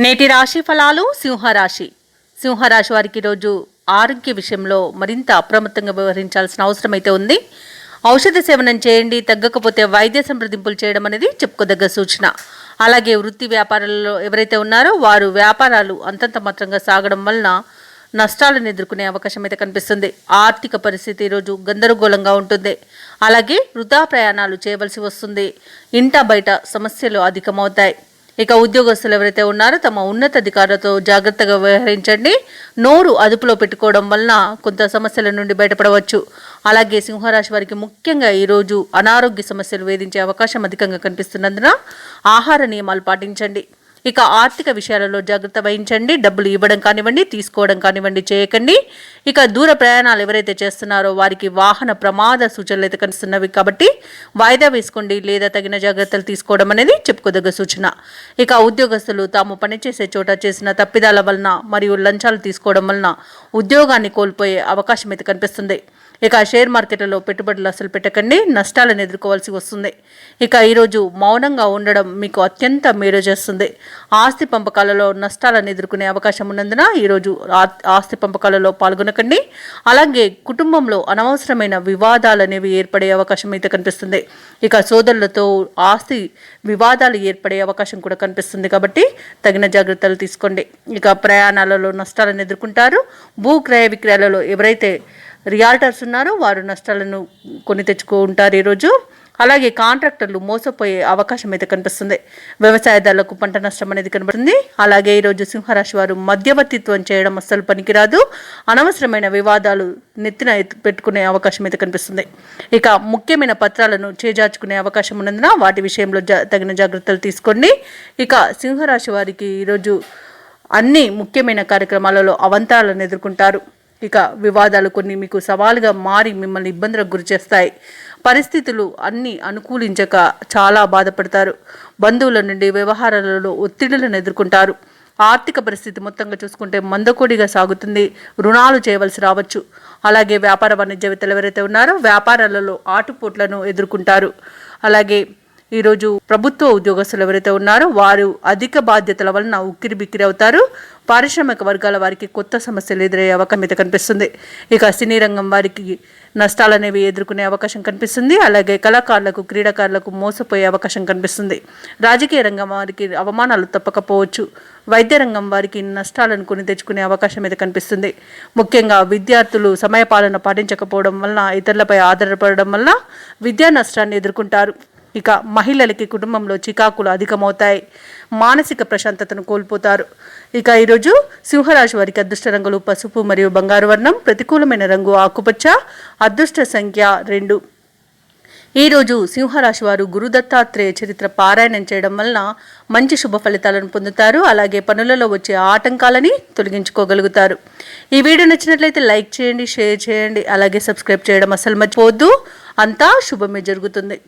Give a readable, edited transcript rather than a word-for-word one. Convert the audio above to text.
నేటి రాశి ఫలాలు సింహరాశి వారికి రోజు ఆరోగ్య విషయంలో మరింత అప్రమత్తంగా వ్యవహరించాల్సిన అవసరం అయితే ఉంది. ఔషధ సేవనం చేయండి, తగ్గకపోతే వైద్య సంప్రదింపులు చేయడం అనేది చెప్పుకోదగ్గ సూచన. అలాగే వృత్తి వ్యాపారాలలో ఎవరైతే ఉన్నారో వారు వ్యాపారాలు అంతంత మాత్రంగా సాగడం వలన నష్టాలను ఎదుర్కొనే అవకాశం అయితే కనిపిస్తుంది. ఆర్థిక పరిస్థితి ఈరోజు గందరగోళంగా ఉంటుంది. అలాగే వృధా ప్రయాణాలు చేయవలసి వస్తుంది. ఇంట బయట సమస్యలు అధికమవుతాయి. ఇక ఉద్యోగస్తులు ఎవరైతే ఉన్నారో తమ ఉన్నతాధికారులతో జాగ్రత్తగా వ్యవహరించండి. నోరు అదుపులో పెట్టుకోవడం వలన కొంత సమస్యల నుండి బయటపడవచ్చు. అలాగే సింహరాశి వారికి ముఖ్యంగా ఈరోజు అనారోగ్య సమస్యలు వేధించే అవకాశం అధికంగా కనిపిస్తున్నందున ఆహార నియమాలు పాటించండి. ఇక ఆర్థిక విషయాలలో జాగ్రత్త వహించండి. డబ్బులు ఇవ్వడం కానివ్వండి, తీసుకోవడం కానివ్వండి చేయకండి. ఇక దూర ప్రయాణాలు ఎవరైతే చేస్తున్నారో వారికి వాహన ప్రమాద సూచనలు అయితే కనిపిస్తున్నవి కాబట్టి వాయిదా వేసుకోండి లేదా తగిన జాగ్రత్తలు తీసుకోవడం అనేది చెప్పుకోదగ్గ సూచన. ఇక ఉద్యోగస్తులు తాము పనిచేసే చోట చేసిన తప్పిదాల వలన మరియు లంచాలు తీసుకోవడం వలన ఉద్యోగాన్ని కోల్పోయే అవకాశం అయితే కనిపిస్తుంది. ఇక షేర్ మార్కెట్లలో పెట్టుబడులు అసలు పెట్టకండి, నష్టాలను ఎదుర్కోవాల్సి వస్తుంది. ఇక ఈరోజు మౌనంగా ఉండడం మీకు అత్యంత మేలు చేస్తుంది. ఆస్తి పంపకాలలో నష్టాలను ఎదుర్కొనే అవకాశం ఉన్నందున ఈరోజు ఆస్తి పంపకాలలో పాల్గొనకండి. అలాగే కుటుంబంలో అనవసరమైన వివాదాలు అనేవి ఏర్పడే అవకాశం అయితే కనిపిస్తుంది. ఇక సోదరులతో ఆస్తి వివాదాలు ఏర్పడే అవకాశం కూడా కనిపిస్తుంది కాబట్టి తగిన జాగ్రత్తలు తీసుకోండి. ఇక ప్రయాణాలలో నష్టాలను ఎదుర్కొంటారు. భూ క్రయ విక్రయాలలో ఎవరైతే రియాల్టర్స్ ఉన్నారో వారు నష్టాలను కొని తెచ్చుకుంటారు ఈరోజు. అలాగే కాంట్రాక్టర్లు మోసపోయే అవకాశం అయితే కనిపిస్తుంది. వ్యవసాయదారులకు పంట నష్టం అనేది కనబడుతుంది. అలాగే ఈరోజు సింహరాశి వారు మధ్యవర్తిత్వం చేయడం అస్సలు పనికిరాదు. అనవసరమైన వివాదాలు నెత్తిన పెట్టుకునే అవకాశం అయితే కనిపిస్తుంది. ఇక ముఖ్యమైన పత్రాలను చేజార్చుకునే అవకాశం ఉన్నందున వాటి విషయంలో తగిన జాగ్రత్తలు తీసుకోండి. ఇక సింహరాశి వారికి ఈరోజు అన్ని ముఖ్యమైన కార్యక్రమాలలో అవంతరాలను ఎదుర్కొంటారు. ఇక వివాదాలు కొన్ని మీకు సవాలుగా మారి మిమ్మల్ని ఇబ్బందులకు గురి చేస్తాయి. పరిస్థితులు అన్నీ అనుకూలించక చాలా బాధపడతారు. బంధువుల నుండి వ్యవహారాలలో ఒత్తిడులను ఎదుర్కొంటారు. ఆర్థిక పరిస్థితి మొత్తంగా చూసుకుంటే మందకొడిగా సాగుతుంది. రుణాలు చేయవలసి రావచ్చు. అలాగే వ్యాపార వాణిజ్యవేత్తలు ఎవరైతే ఉన్నారో వ్యాపారాలలో ఆటుపోట్లను ఎదుర్కొంటారు. అలాగే ఈరోజు ప్రభుత్వ ఉద్యోగస్తులు ఎవరైతే ఉన్నారో వారు అధిక బాధ్యతల వలన ఉక్కిరి బిక్కిరి అవుతారు. పారిశ్రామిక వర్గాల వారికి కొత్త సమస్యలు ఎదురయ్యే అవకాశం అయితే కనిపిస్తుంది. ఇక సినీ రంగం వారికి నష్టాలు అనేవి ఎదుర్కొనే అవకాశం కనిపిస్తుంది. అలాగే కళాకారులకు, క్రీడాకారులకు మోసపోయే అవకాశం కనిపిస్తుంది. రాజకీయ రంగం వారికి అవమానాలు తప్పకపోవచ్చు. వైద్య రంగం వారికి నష్టాలను కొని తెచ్చుకునే అవకాశం అయితే కనిపిస్తుంది. ముఖ్యంగా విద్యార్థులు సమయపాలన పాటించకపోవడం వలన, ఇతరులపై ఆధారపడడం వలన విద్యా నష్టాన్ని ఎదుర్కొంటారు. ఇక మహిళలకి కుటుంబంలో చికాకులు అధికమవుతాయి. మానసిక ప్రశాంతతను కోల్పోతారు. ఇక ఈరోజు సింహరాశి వారికి అదృష్ట రంగులు పసుపు మరియు బంగారు వర్ణం, ప్రతికూలమైన రంగు ఆకుపచ్చ, అదృష్ట సంఖ్య 2. ఈరోజు సింహరాశి వారు గురు దత్తాత్రేయ చరిత్ర పారాయణం చేయడం వలన మంచి శుభ ఫలితాలను పొందుతారు. అలాగే పనులలో వచ్చే ఆటంకాలని తొలగించుకోగలుగుతారు. ఈ వీడియో నచ్చినట్లయితే లైక్ చేయండి, షేర్ చేయండి, అలాగే సబ్స్క్రైబ్ చేయడం అసలు మర్చిపోవద్దు. అంతా శుభమే జరుగుతుంది.